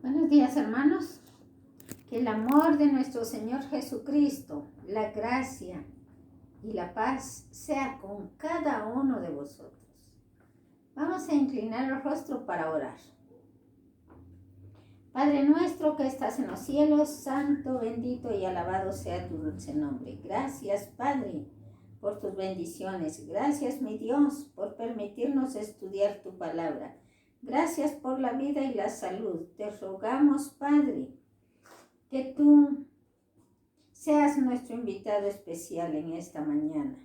Buenos días, hermanos. Que el amor de nuestro Señor Jesucristo, la gracia y la paz sea con cada uno de vosotros. Vamos a inclinar el rostro para orar. Padre nuestro que estás en los cielos, santo, bendito y alabado sea tu dulce nombre. Gracias, Padre, por tus bendiciones. Gracias, mi Dios, por permitirnos estudiar tu palabra. Gracias por la vida y la salud. Te rogamos, Padre, que tú seas nuestro invitado especial en esta mañana,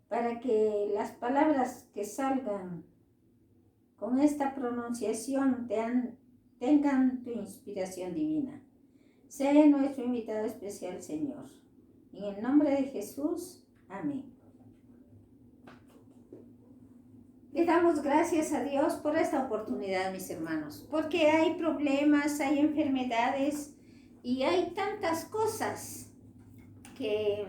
para que las palabras que salgan con esta pronunciación tengan tu inspiración divina. Sé nuestro invitado especial, Señor. En el nombre de Jesús, amén. Le damos gracias a Dios por esta oportunidad, mis hermanos, porque hay problemas, hay enfermedades y hay tantas cosas que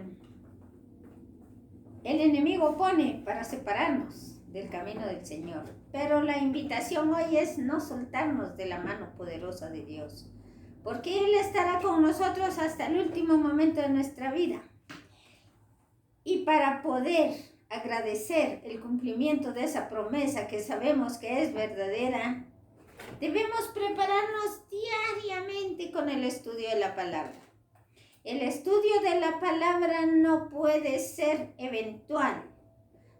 el enemigo pone para separarnos del camino del Señor. Pero la invitación hoy es no soltarnos de la mano poderosa de Dios, porque Él estará con nosotros hasta el último momento de nuestra vida. Y para poder agradecer el cumplimiento de esa promesa que sabemos que es verdadera, debemos prepararnos diariamente con el estudio de la palabra. El estudio de la palabra no puede ser eventual,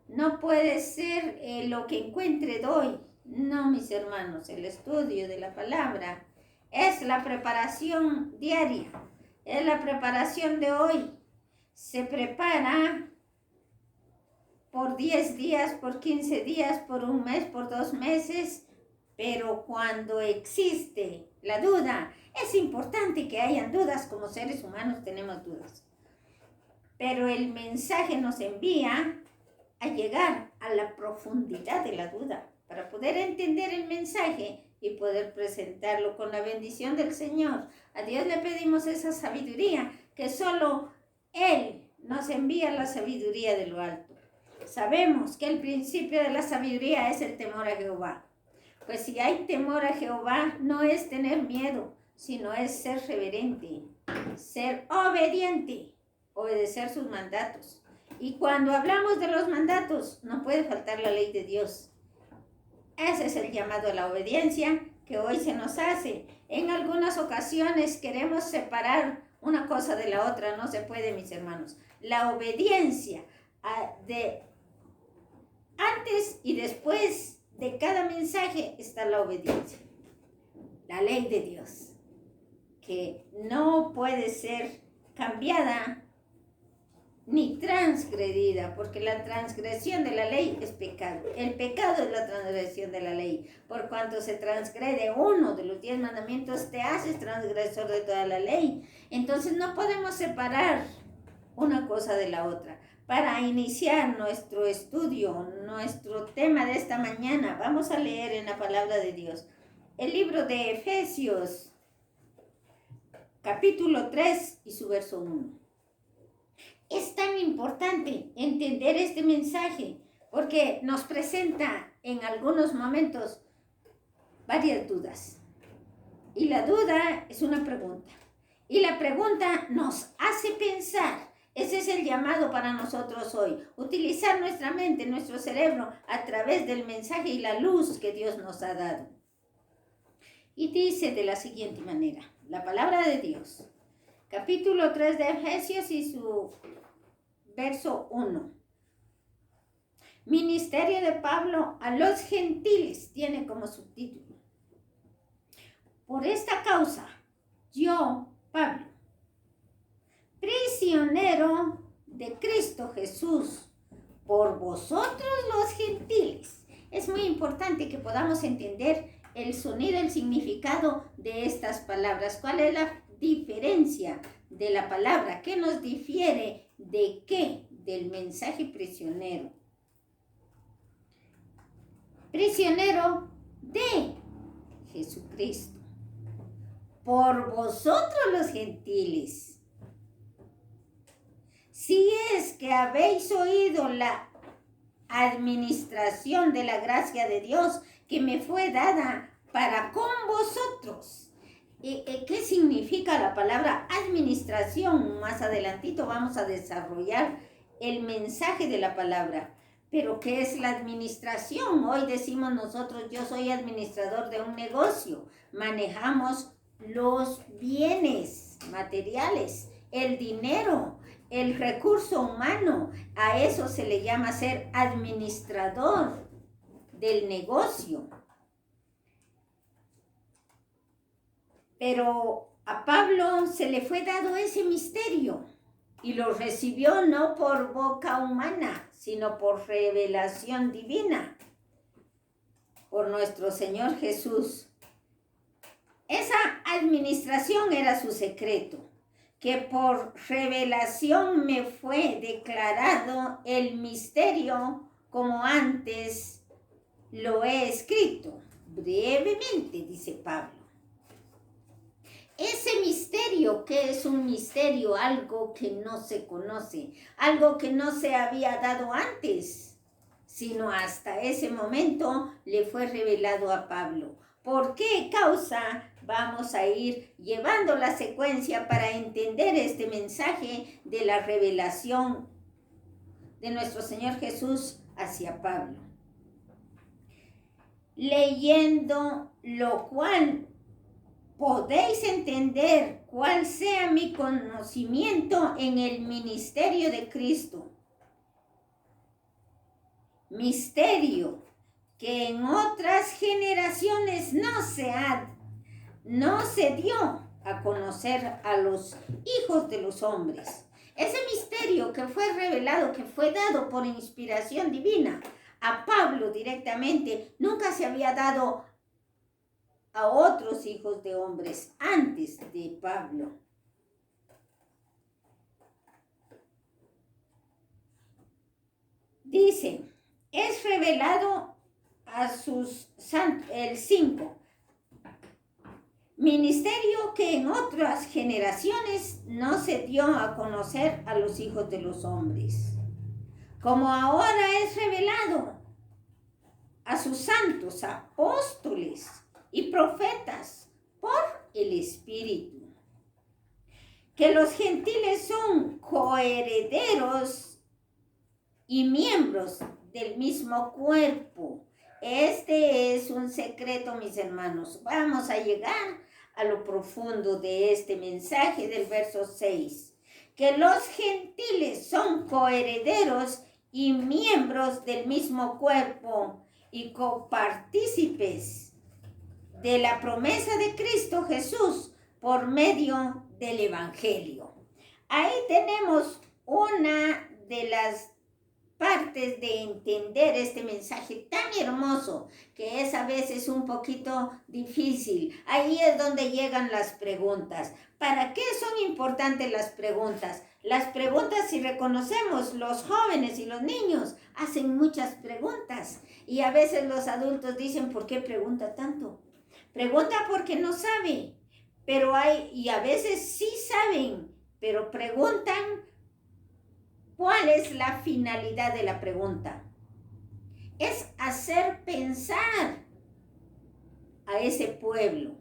no puede ser lo que encuentre hoy. No, mis hermanos, el estudio de la palabra es la preparación diaria, es la preparación de hoy. Se prepara por 10 días, por 15 días, por un mes, por 2 meses, pero cuando existe la duda, es importante que hayan dudas, como seres humanos tenemos dudas. Pero el mensaje nos envía a llegar a la profundidad de la duda, para poder entender el mensaje y poder presentarlo con la bendición del Señor. A Dios le pedimos esa sabiduría, que solo Él nos envía la sabiduría de lo alto. Sabemos que el principio de la sabiduría es el temor a Jehová. Pues si hay temor a Jehová, no es tener miedo, sino es ser reverente, ser obediente, obedecer sus mandatos. Y cuando hablamos de los mandatos, no puede faltar la ley de Dios. Ese es el llamado a la obediencia que hoy se nos hace. En algunas ocasiones queremos separar una cosa de la otra. No se puede, mis hermanos. La obediencia de antes y después de cada mensaje está la obediencia. La ley de Dios, que no puede ser cambiada ni transgredida, porque la transgresión de la ley es pecado. El pecado es la transgresión de la ley. Por cuanto se transgrede uno de los 10 mandamientos, te haces transgresor de toda la ley. Entonces no podemos separar una cosa de la otra. Para iniciar nuestro estudio, nuestro tema de esta mañana, vamos a leer en la palabra de Dios el libro de Efesios, capítulo 3 y su verso 1. Es tan importante entender este mensaje porque nos presenta en algunos momentos varias dudas. Y la duda es una pregunta. Y la pregunta nos hace pensar. Ese es el llamado para nosotros hoy. Utilizar nuestra mente, nuestro cerebro a través del mensaje y la luz que Dios nos ha dado. Y dice de la siguiente manera, la palabra de Dios, capítulo 3 de Efesios y su verso 1. Ministerio de Pablo a los gentiles, tiene como subtítulo. Por esta causa, yo, Pablo, prisionero de Cristo Jesús, por vosotros los gentiles. Es muy importante que podamos entender el sonido, el significado de estas palabras. ¿Cuál es la diferencia de la palabra? ¿Qué nos difiere de qué? Del mensaje prisionero. Prisionero de Jesucristo. Por vosotros los gentiles. Si es que habéis oído la administración de la gracia de Dios que me fue dada para con vosotros. ¿Qué significa la palabra administración? Más adelantito vamos a desarrollar el mensaje de la palabra. Pero ¿qué es la administración? Hoy decimos nosotros, yo soy administrador de un negocio. Manejamos los bienes materiales, el dinero, el recurso humano. A eso se le llama ser administrador del negocio. Pero a Pablo se le fue dado ese misterio y lo recibió no por boca humana, sino por revelación divina, por nuestro Señor Jesús. Esa administración era su secreto, que por revelación me fue declarado el misterio como antes lo he escrito. Brevemente, dice Pablo. Ese misterio, ¿qué es un misterio? Algo que no se conoce, algo que no se había dado antes, sino hasta ese momento le fue revelado a Pablo. ¿Por qué causa? Vamos a ir llevando la secuencia para entender este mensaje de la revelación de nuestro Señor Jesús hacia Pablo. Leyendo lo cual podéis entender cuál sea mi conocimiento en el ministerio de Cristo. Misterio que en otras generaciones no se dio a conocer a los hijos de los hombres. Ese misterio que fue revelado, que fue dado por inspiración divina a Pablo directamente, nunca se había dado a otros hijos de hombres antes de Pablo. Dice, es revelado a sus santos, el 5, ministerio que en otras generaciones no se dio a conocer a los hijos de los hombres, como ahora es revelado a sus santos apóstoles y profetas por el Espíritu, que los gentiles son coherederos y miembros del mismo cuerpo. Este es un secreto, mis hermanos. Vamos a llegar a lo profundo de este mensaje del verso 6. Que los gentiles son coherederos y miembros del mismo cuerpo y copartícipes de la promesa de Cristo Jesús por medio del Evangelio. Ahí tenemos una de las partes de entender este mensaje tan hermoso que es a veces un poquito difícil. Ahí es donde llegan las preguntas. ¿Para qué son importantes las preguntas? Las preguntas, si reconocemos, los jóvenes y los niños hacen muchas preguntas y a veces los adultos dicen, ¿por qué pregunta tanto? Pregunta porque no sabe, pero y a veces sí saben, pero preguntan. ¿Cuál es la finalidad de la pregunta? Es hacer pensar a ese pueblo.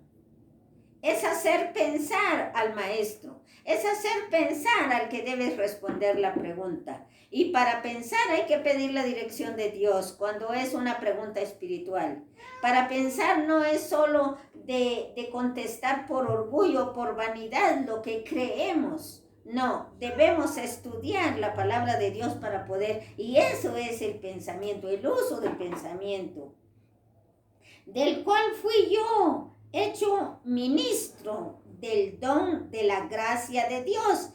Es hacer pensar al maestro. Es hacer pensar al que debe responder la pregunta. Y para pensar hay que pedir la dirección de Dios cuando es una pregunta espiritual. Para pensar no es solo de contestar por orgullo, por vanidad, lo que creemos. No, debemos estudiar la palabra de Dios para poder, y eso es el pensamiento, el uso del pensamiento, del cual fui yo hecho ministro del don de la gracia de Dios.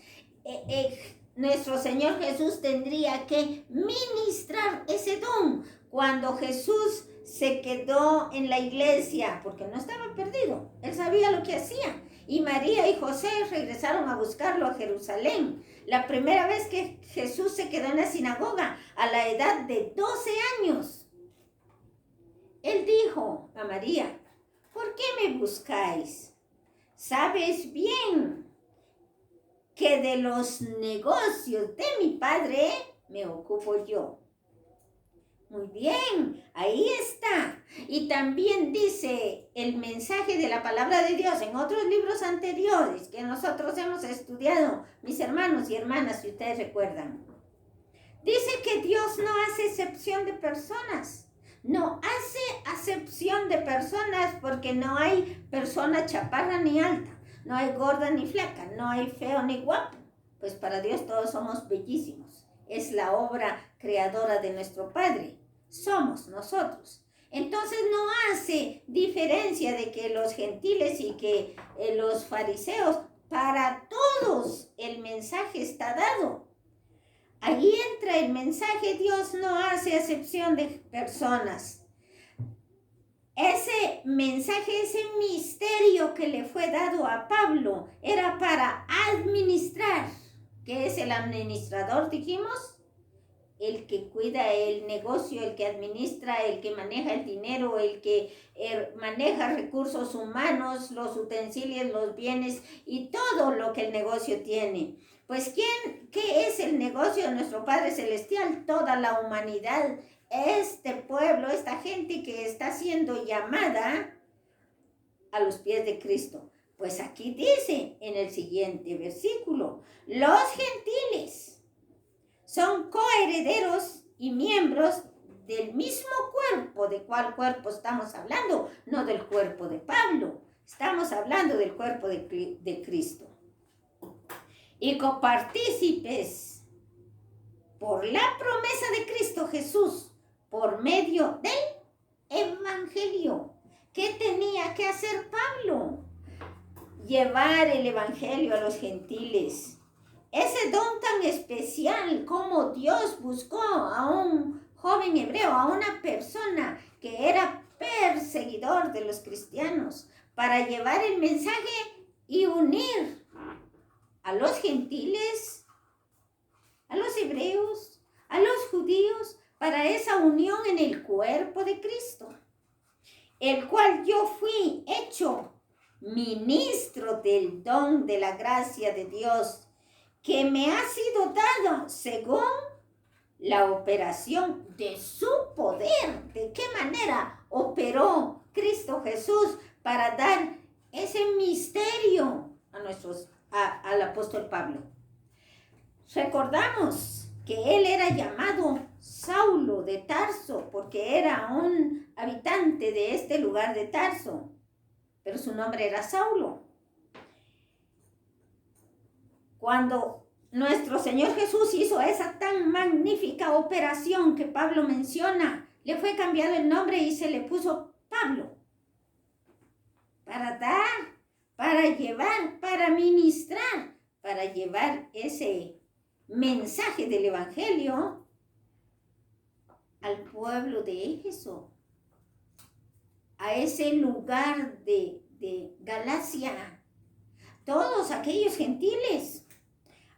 Nuestro Señor Jesús tendría que ministrar ese don cuando Jesús se quedó en la iglesia, porque no estaba perdido, él sabía lo que hacía. Y María y José regresaron a buscarlo a Jerusalén. La primera vez que Jesús se quedó en la sinagoga, a la edad de 12 años, él dijo a María, ¿por qué me buscáis? Sabes bien que de los negocios de mi padre me ocupo yo. Muy bien, ahí está. Y también dice el mensaje de la palabra de Dios en otros libros anteriores que nosotros hemos estudiado, mis hermanos y hermanas, si ustedes recuerdan. Dice que Dios no hace excepción de personas. No hace acepción de personas porque no hay persona chaparra ni alta, no hay gorda ni flaca, no hay feo ni guapo. Pues para Dios todos somos bellísimos. Es la obra creadora de nuestro Padre. Somos nosotros. Entonces no hace diferencia de que los gentiles y que los fariseos, para todos el mensaje está dado. Ahí entra el mensaje, Dios no hace acepción de personas. Ese mensaje, ese misterio que le fue dado a Pablo, era para administrar. ¿Qué es el administrador, dijimos? El que cuida el negocio, el que administra, el que maneja el dinero, el que maneja recursos humanos, los utensilios, los bienes y todo lo que el negocio tiene. Pues ¿qué es el negocio de nuestro Padre Celestial? Toda la humanidad, este pueblo, esta gente que está siendo llamada a los pies de Cristo. Pues aquí dice en el siguiente versículo, los gentiles son coherederos y miembros del mismo cuerpo. ¿De cuál cuerpo estamos hablando? No del cuerpo de Pablo. Estamos hablando del cuerpo de Cristo. Y copartícipes por la promesa de Cristo Jesús por medio del Evangelio. ¿Qué tenía que hacer Pablo? Llevar el Evangelio a los gentiles. Ese don tan especial como Dios buscó a un joven hebreo, a una persona que era perseguidor de los cristianos, para llevar el mensaje y unir a los gentiles, a los hebreos, a los judíos, para esa unión en el cuerpo de Cristo, el cual yo fui hecho ministro del don de la gracia de Dios, que me ha sido dado según la operación de su poder. ¿De qué manera operó Cristo Jesús para dar ese misterio al apóstol Pablo? Recordamos que él era llamado Saulo de Tarso porque era un habitante de este lugar de Tarso, pero su nombre era Saulo. Cuando nuestro Señor Jesús hizo esa tan magnífica operación que Pablo menciona, le fue cambiado el nombre y se le puso Pablo. Para dar, para llevar, para ministrar, para llevar ese mensaje del Evangelio al pueblo de Éfeso, a ese lugar de Galacia, todos aquellos gentiles.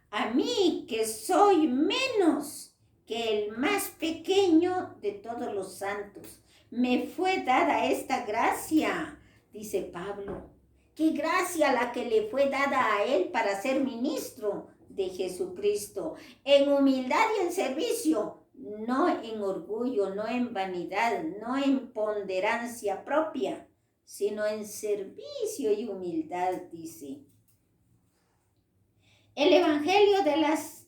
A mí, que soy menos que el más pequeño de todos los santos, me fue dada esta gracia, dice Pablo. ¿Qué gracia la que le fue dada a él para ser ministro de Jesucristo? En humildad y en servicio, no en orgullo, no en vanidad, no en ponderancia propia, sino en servicio y humildad, dice. El Evangelio de las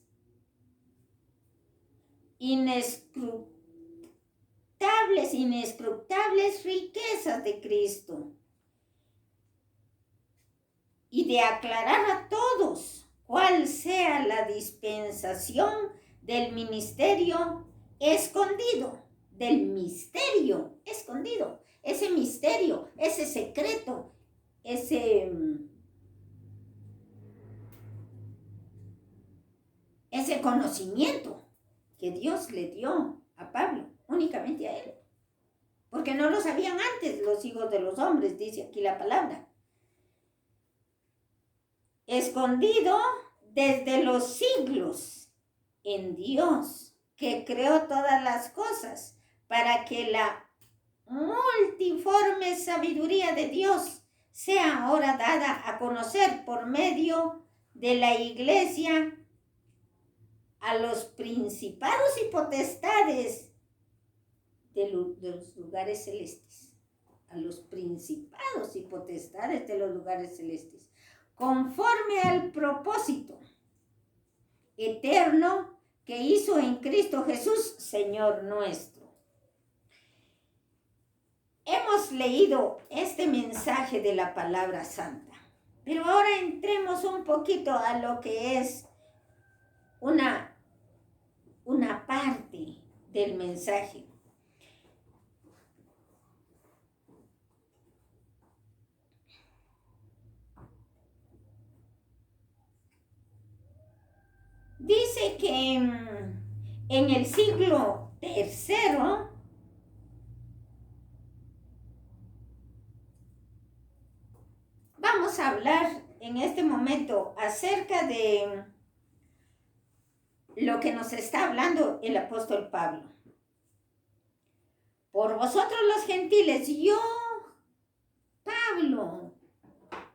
inescrutables riquezas de Cristo y de aclarar a todos cuál sea la dispensación del ministerio escondido, ese misterio, ese secreto, ese conocimiento que Dios le dio a Pablo, únicamente a él. Porque no lo sabían antes los hijos de los hombres, dice aquí la palabra. Escondido desde los siglos en Dios, que creó todas las cosas, para que la multiforme sabiduría de Dios sea ahora dada a conocer por medio de la iglesia a los principados y potestades de los lugares celestes, a los principados y potestades de los lugares celestes, conforme al propósito eterno que hizo en Cristo Jesús, Señor nuestro. Hemos leído este mensaje de la palabra santa, pero ahora entremos un poquito a lo que es una parte del mensaje. Dice que en el siglo tercero vamos a hablar en este momento acerca de lo que nos está hablando el apóstol Pablo. Por vosotros los gentiles, yo, Pablo,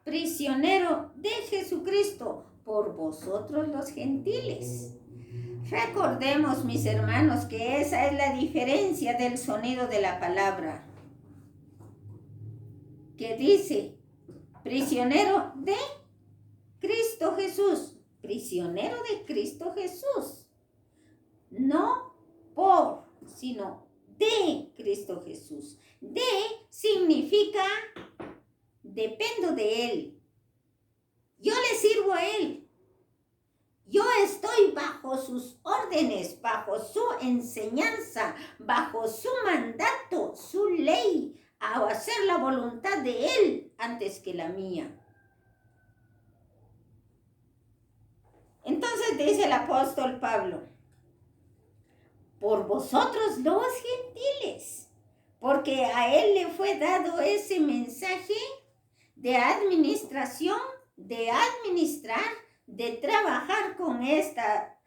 prisionero de Jesucristo, por vosotros los gentiles. Recordemos, mis hermanos, que esa es la diferencia del sonido de la palabra, que dice, prisionero de Cristo Jesús, prisionero de Cristo Jesús, no por, sino de Cristo Jesús. De significa dependo de Él. Yo le sirvo a Él. Yo estoy bajo sus órdenes, bajo su enseñanza, bajo su mandato, su ley, a hacer la voluntad de Él antes que la mía. Entonces dice el apóstol Pablo, por vosotros los gentiles, porque a Él le fue dado ese mensaje de administración, de administrar, de trabajar con estas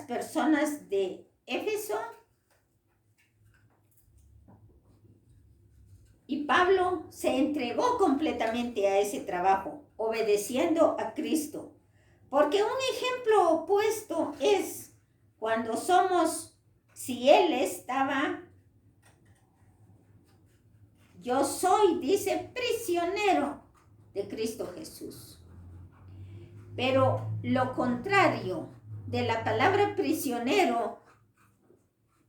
personas de Éfeso. Y Pablo se entregó completamente a ese trabajo, obedeciendo a Cristo. Porque un ejemplo opuesto es cuando somos, si Él estaba, yo soy, dice, prisionero de Cristo Jesús. Pero lo contrario de la palabra prisionero,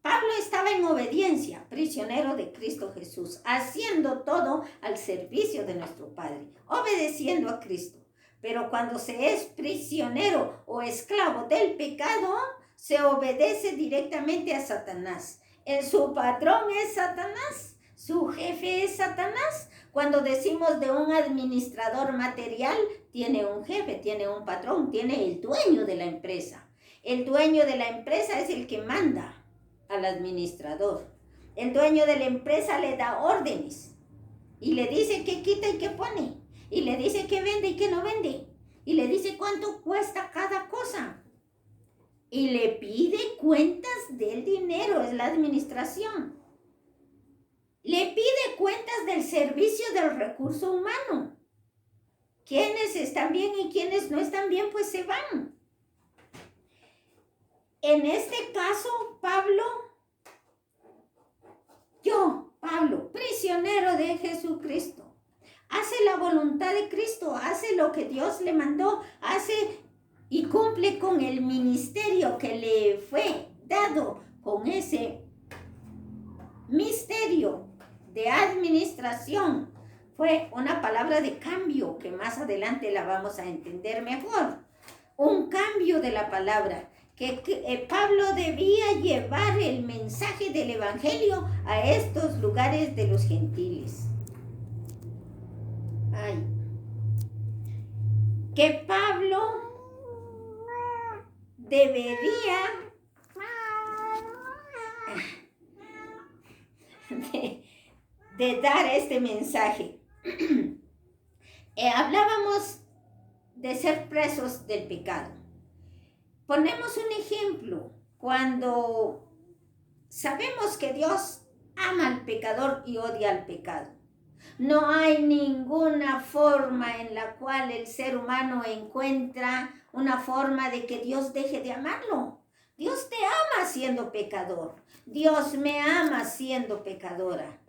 Pablo estaba en obediencia, prisionero de Cristo Jesús, haciendo todo al servicio de nuestro Padre, obedeciendo a Cristo. Pero cuando se es prisionero o esclavo del pecado, se obedece directamente a Satanás. Su patrón es Satanás, su jefe es Satanás. Cuando decimos de un administrador material, tiene un jefe, tiene un patrón, tiene el dueño de la empresa. El dueño de la empresa es el que manda al administrador. El dueño de la empresa le da órdenes y le dice qué quita y qué pone, y le dice qué vende y qué no vende, y le dice cuánto cuesta cada cosa, y le pide cuentas del dinero, es la administración. Le pide cuentas del servicio del recurso humano. Quienes están bien y quienes no están bien, pues se van. En este caso, Pablo, prisionero de Jesucristo, hace la voluntad de Cristo, hace lo que Dios le mandó, hace y cumple con el ministerio que le fue dado, con ese misterio de administración. Fue una palabra de cambio que más adelante la vamos a entender mejor. Un cambio de la palabra. Que Pablo debía llevar el mensaje del evangelio a estos lugares de los gentiles. Que Pablo debería de dar este mensaje. Hablábamos de ser presos del pecado. Ponemos un ejemplo. Cuando sabemos que Dios ama al pecador y odia al pecado, no hay ninguna forma en la cual el ser humano encuentra una forma de que Dios deje de amarlo. Dios te ama siendo pecador. Dios me ama siendo pecadora.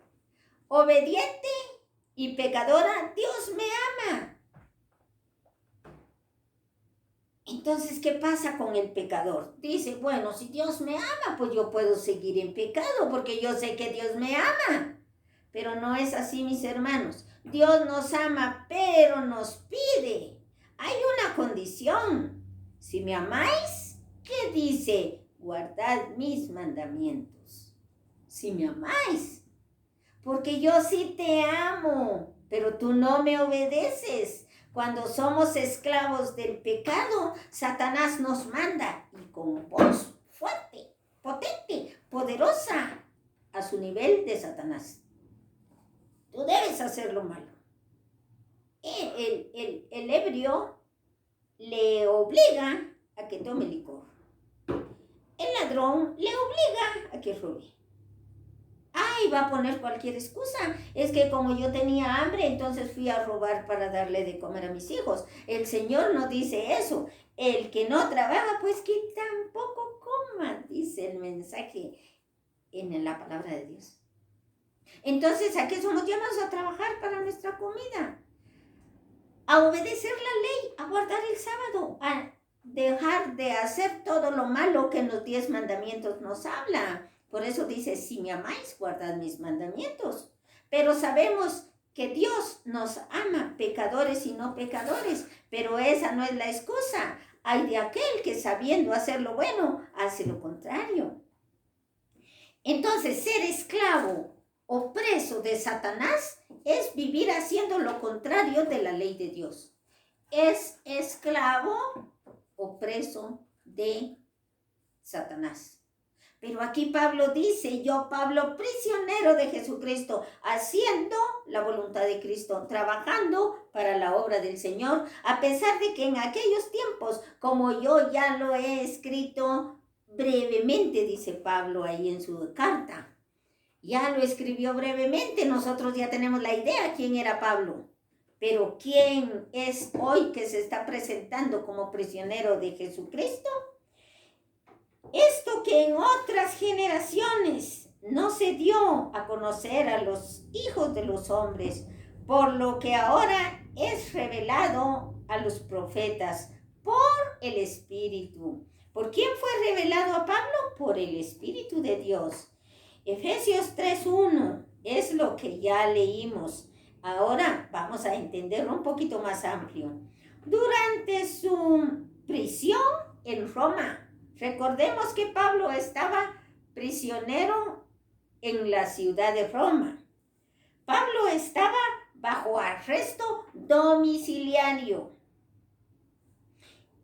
Obediente y pecadora, Dios me ama. Entonces, ¿qué pasa con el pecador? Dice, bueno, si Dios me ama, pues yo puedo seguir en pecado porque yo sé que Dios me ama. Pero no es así, mis hermanos. Dios nos ama, pero nos pide. Hay una condición. Si me amáis, ¿qué dice? Guardad mis mandamientos. Si me amáis. Porque yo sí te amo, pero tú no me obedeces. Cuando somos esclavos del pecado, Satanás nos manda y con voz fuerte, potente, poderosa, a su nivel de Satanás. Tú debes hacer lo malo. El ebrio le obliga a que tome licor. El ladrón le obliga a que robe. Ay, va a poner cualquier excusa. Es que como yo tenía hambre, entonces fui a robar para darle de comer a mis hijos. El Señor no dice eso. El que no trabaja, pues que tampoco coma, dice el mensaje en la palabra de Dios. Entonces, ¿a qué somos llamados? A trabajar para nuestra comida. A obedecer la ley, a guardar el sábado, a dejar de hacer todo lo malo que en los 10 mandamientos nos habla. Por eso dice, si me amáis, guardad mis mandamientos. Pero sabemos que Dios nos ama, pecadores y no pecadores, pero esa no es la excusa. Hay de aquel que sabiendo hacer lo bueno, hace lo contrario. Entonces, ser esclavo o preso de Satanás es vivir haciendo lo contrario de la ley de Dios. Es esclavo o preso de Satanás. Pero aquí Pablo dice, yo Pablo, prisionero de Jesucristo, haciendo la voluntad de Cristo, trabajando para la obra del Señor, a pesar de que en aquellos tiempos, como yo ya lo he escrito brevemente, dice Pablo ahí en su carta, ya lo escribió brevemente, nosotros ya tenemos la idea quién era Pablo. Pero ¿quién es hoy que se está presentando como prisionero de Jesucristo? Esto que en otras generaciones no se dio a conocer a los hijos de los hombres, por lo que ahora es revelado a los profetas por el Espíritu. ¿Por quién fue revelado a Pablo? Por el Espíritu de Dios. Efesios 3:1 es lo que ya leímos. Ahora vamos a entenderlo un poquito más amplio. Durante su prisión en Roma, recordemos que Pablo estaba prisionero en la ciudad de Roma. Pablo estaba bajo arresto domiciliario.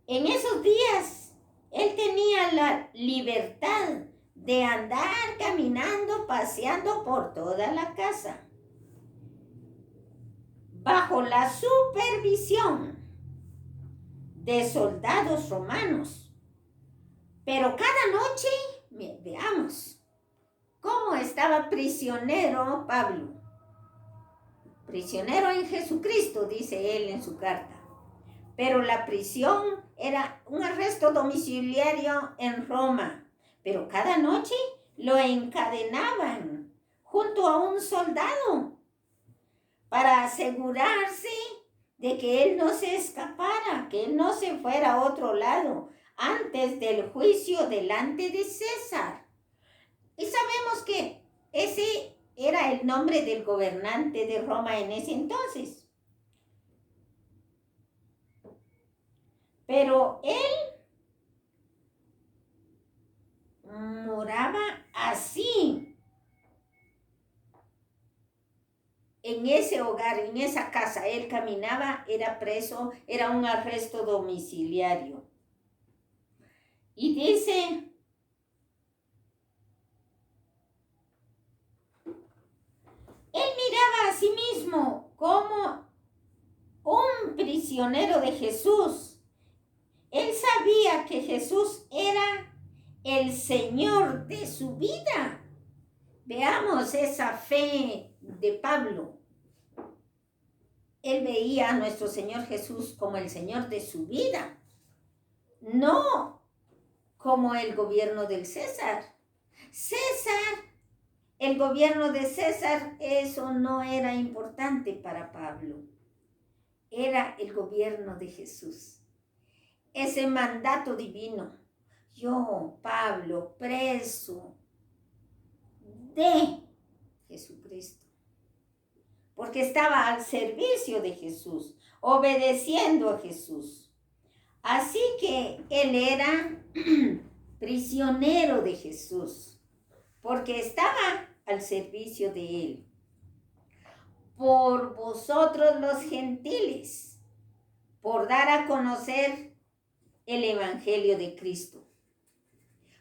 En esos días, él tenía la libertad de andar caminando, paseando por toda la casa, bajo la supervisión de soldados romanos. Pero cada noche, veamos, cómo estaba prisionero Pablo. Prisionero en Jesucristo, dice él en su carta. Pero la prisión era un arresto domiciliario en Roma. Pero cada noche lo encadenaban junto a un soldado para asegurarse de que él no se escapara, que él no se fuera a otro lado antes del juicio delante de César. Y sabemos que ese era el nombre del gobernante de Roma en ese entonces. Pero él moraba así, en ese hogar, en esa casa. Él caminaba, era preso, era un arresto domiciliario. Y dice, él miraba a sí mismo como un prisionero de Jesús. Él sabía que Jesús era el Señor de su vida. Veamos esa fe de Pablo. Él veía a nuestro Señor Jesús como el Señor de su vida, no como el gobierno del César. El gobierno de César, eso no era importante para Pablo. Era el gobierno de Jesús. Ese mandato divino. Yo, Pablo, preso de Jesucristo. Porque estaba al servicio de Jesús, obedeciendo a Jesús. Así que él era prisionero de Jesús, porque estaba al servicio de él. Por vosotros los gentiles, por dar a conocer el evangelio de Cristo.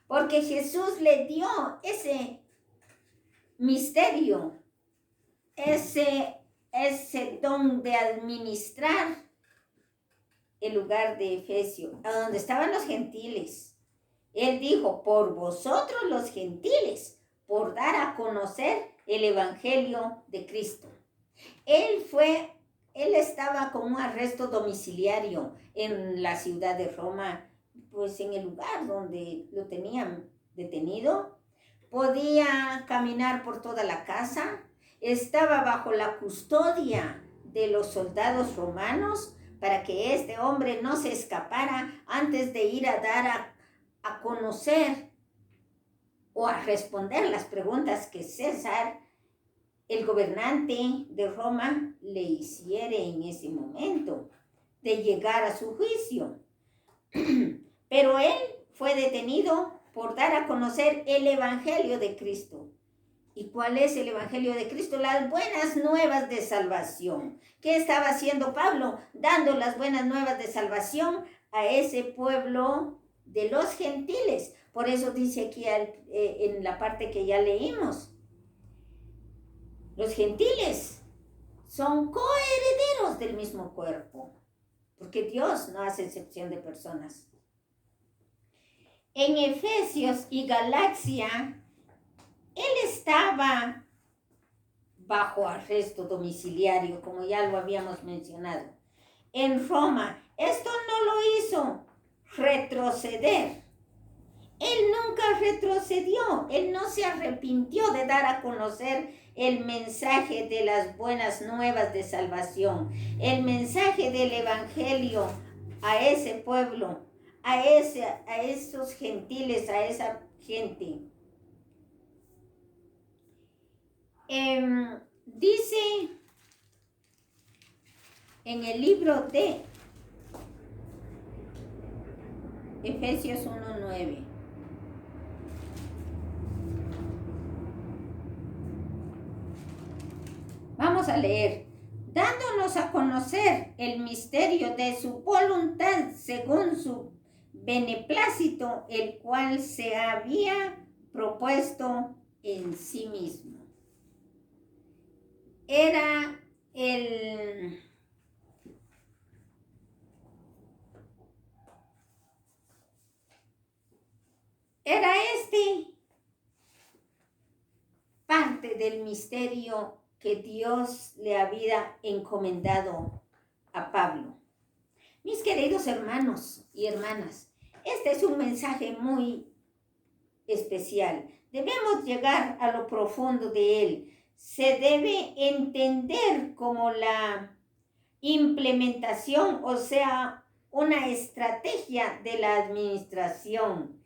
Porque Jesús le dio ese misterio, ese don de administrar el lugar de Efesio, a donde estaban los gentiles. Él dijo, por vosotros los gentiles, por dar a conocer el evangelio de Cristo. Él estaba con un arresto domiciliario en la ciudad de Roma, pues en el lugar donde lo tenían detenido. Podía caminar por toda la casa, estaba bajo la custodia de los soldados romanos para que este hombre no se escapara antes de ir a dar a conocer o a responder las preguntas que César, el gobernante de Roma, le hiciera en ese momento de llegar a su juicio. Pero él fue detenido por dar a conocer el evangelio de Cristo. ¿Y cuál es el evangelio de Cristo? Las buenas nuevas de salvación. ¿Qué estaba haciendo Pablo? Dando las buenas nuevas de salvación a ese pueblo de los gentiles. Por eso dice aquí en la parte que ya leímos. Los gentiles son coherederos del mismo cuerpo, porque Dios no hace excepción de personas. En Efesios y Galacia, él estaba bajo arresto domiciliario, como ya lo habíamos mencionado. En Roma, esto no lo hizo retroceder. Él nunca retrocedió, él no se arrepintió de dar a conocer el mensaje de las buenas nuevas de salvación, el mensaje del evangelio a ese pueblo, a esos gentiles, a esa gente. Dice en el libro de Efesios 1:9. Vamos a leer. Dándonos a conocer el misterio de su voluntad según su beneplácito, el cual se había propuesto en sí mismo. Era parte del misterio que Dios le había encomendado a Pablo. Mis queridos hermanos y hermanas, este es un mensaje muy especial. Debemos llegar a lo profundo de él. Se debe entender como la implementación, o sea, una estrategia de la administración.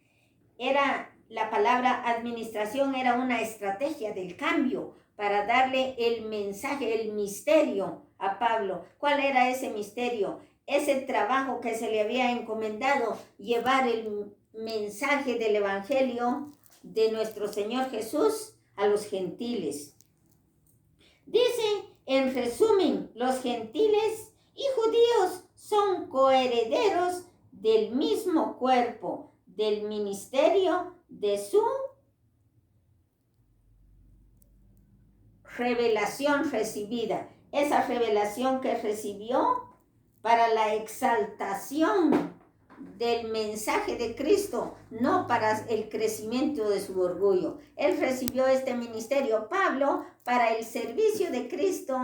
La palabra administración era una estrategia del cambio para darle el mensaje, el misterio a Pablo. ¿Cuál era ese misterio? Ese trabajo que se le había encomendado, llevar el mensaje del evangelio de nuestro Señor Jesús a los gentiles. Dice, en resumen, los gentiles y judíos son coherederos del mismo cuerpo, del ministerio de su revelación recibida. Esa revelación que recibió para la exaltación del mensaje de Cristo, no para el crecimiento de su orgullo. Él recibió este ministerio, Pablo, para el servicio de Cristo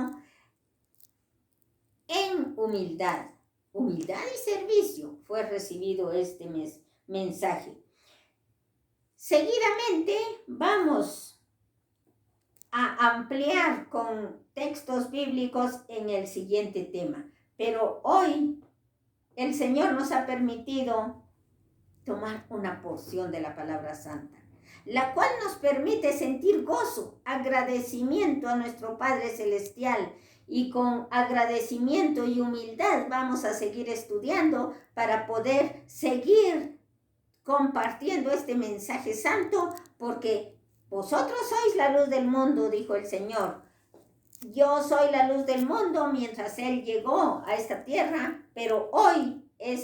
en humildad. Humildad y servicio fue recibido este mensaje. Seguidamente vamos a ampliar con textos bíblicos en el siguiente tema. Pero hoy el Señor nos ha permitido tomar una porción de la palabra santa, la cual nos permite sentir gozo, agradecimiento a nuestro Padre Celestial, y con agradecimiento y humildad vamos a seguir estudiando para poder seguir compartiendo este mensaje santo, porque vosotros sois la luz del mundo, dijo el Señor. Yo soy la luz del mundo mientras Él llegó a esta tierra, pero hoy es